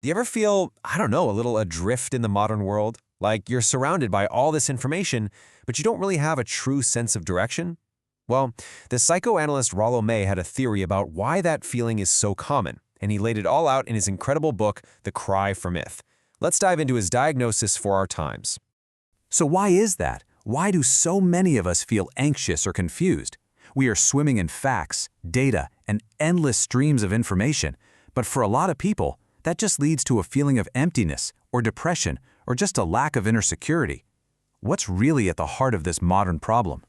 Do you ever feel, I don't know, a little adrift in the modern world? Like you're surrounded by all this information, but you don't really have a true sense of direction? Well, the psychoanalyst Rollo May had a theory about why that feeling is so common, and he laid it all out in his incredible book, The Cry for Myth. Let's dive into his diagnosis for our times. So why is that? Why do so many of us feel anxious or confused? We are swimming in facts, data, and endless streams of information, but for a lot of people, that just leads to a feeling of emptiness or depression or just a lack of inner security. What's really at the heart of this modern problem?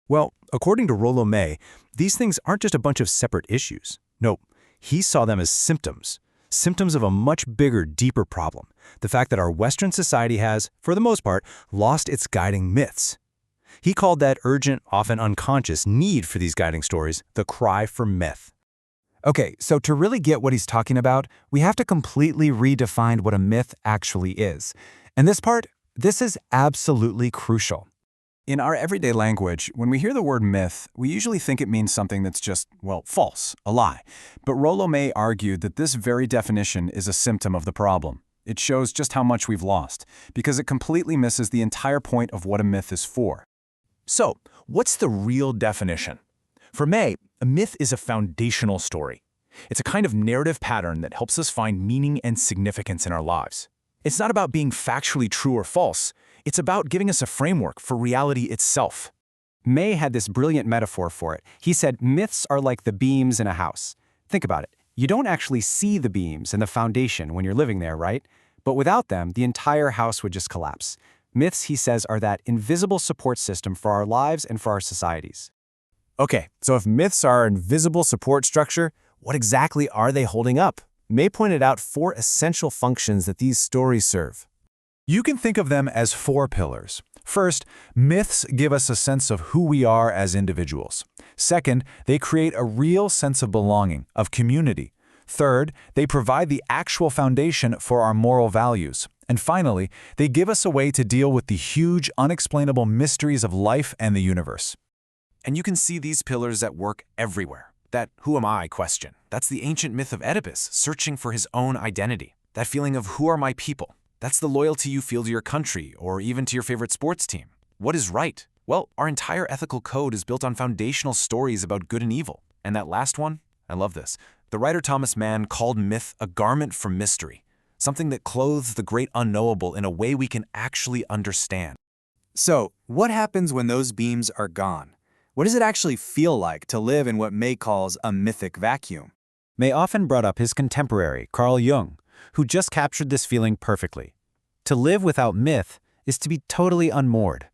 Well, according to Rollo May, these things aren't just a bunch of separate issues. No, he saw them as symptoms of a much bigger, deeper problem, the fact that our Western society has, for the most part, lost its guiding myths. He called that urgent, often unconscious need for these guiding stories the cry for myth. Okay, so to really get what he's talking about, we have to completely redefine what a myth actually is. And this is absolutely crucial. In our everyday language, when we hear the word myth, we usually think it means something that's just, well, false, a lie. But Rollo May argued that this very definition is a symptom of the problem. It shows just how much we've lost, because it completely misses the entire point of what a myth is for. So, what's the real definition? For May, a myth is a foundational story. It's a kind of narrative pattern that helps us find meaning and significance in our lives. It's not about being factually true or false. It's about giving us a framework for reality itself. May had this brilliant metaphor for it. He said, myths are like the beams in a house. Think about it. You don't actually see the beams and the foundation when you're living there, right? But without them, the entire house would just collapse. Myths, he says, are that invisible support system for our lives and for our societies. Okay, so if myths are our invisible support structure, what exactly are they holding up? May pointed out 4 essential functions that these stories serve. You can think of them as 4 pillars. First, myths give us a sense of who we are as individuals. Second, they create a real sense of belonging, of community. Third, they provide the actual foundation for our moral values. And finally, they give us a way to deal with the huge, unexplainable mysteries of life and the universe. And you can see these pillars at work everywhere. That who am I question. That's the ancient myth of Oedipus, searching for his own identity. That feeling of who are my people. That's the loyalty you feel to your country or even to your favorite sports team. What is right? Well, our entire ethical code is built on foundational stories about good and evil. And that last one? I love this. The writer Thomas Mann called myth a garment from mystery, something that clothes the great unknowable in a way we can actually understand. So, what happens when those beams are gone? What does it actually feel like to live in what May calls a mythic vacuum? May often brought up his contemporary, Carl Jung, who just captured this feeling perfectly. To live without myth is to be totally unmoored.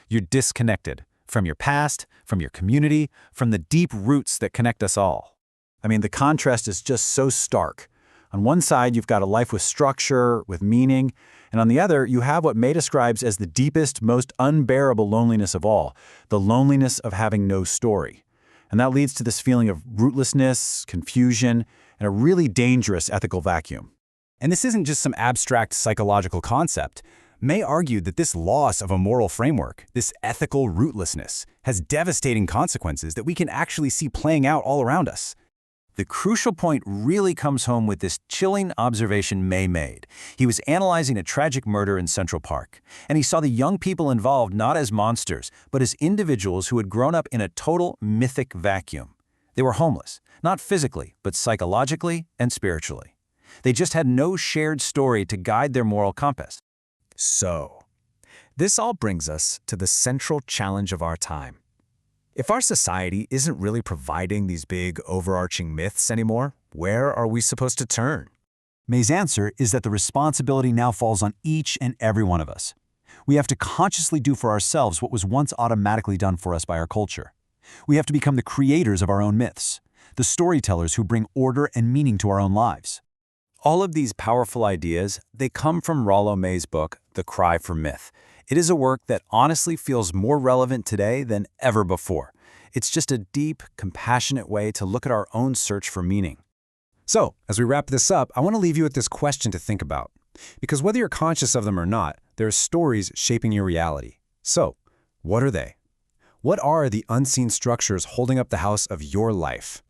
You're disconnected from your past, from your community, from the deep roots that connect us all. I mean, the contrast is just so stark. On one side, you've got a life with structure, with meaning, and on the other, you have what May describes as the deepest, most unbearable loneliness of all, the loneliness of having no story. And that leads to this feeling of rootlessness, confusion, and a really dangerous ethical vacuum. And this isn't just some abstract psychological concept. May argued that this loss of a moral framework, this ethical rootlessness, has devastating consequences that we can actually see playing out all around us. The crucial point really comes home with this chilling observation May made. He was analyzing a tragic murder in Central Park, and he saw the young people involved not as monsters, but as individuals who had grown up in a total mythic vacuum. They were homeless, not physically, but psychologically and spiritually. They just had no shared story to guide their moral compass. So, this all brings us to the central challenge of our time. If our society isn't really providing these big, overarching myths anymore, where are we supposed to turn? May's answer is that the responsibility now falls on each and every one of us. We have to consciously do for ourselves what was once automatically done for us by our culture. We have to become the creators of our own myths, the storytellers who bring order and meaning to our own lives. All of these powerful ideas, they come from Rollo May's book, The Cry for Myth. It is a work that honestly feels more relevant today than ever before. It's just a deep, compassionate way to look at our own search for meaning. So, as we wrap this up, I want to leave you with this question to think about. Because whether you're conscious of them or not, there are stories shaping your reality. So, what are they? What are the unseen structures holding up the house of your life?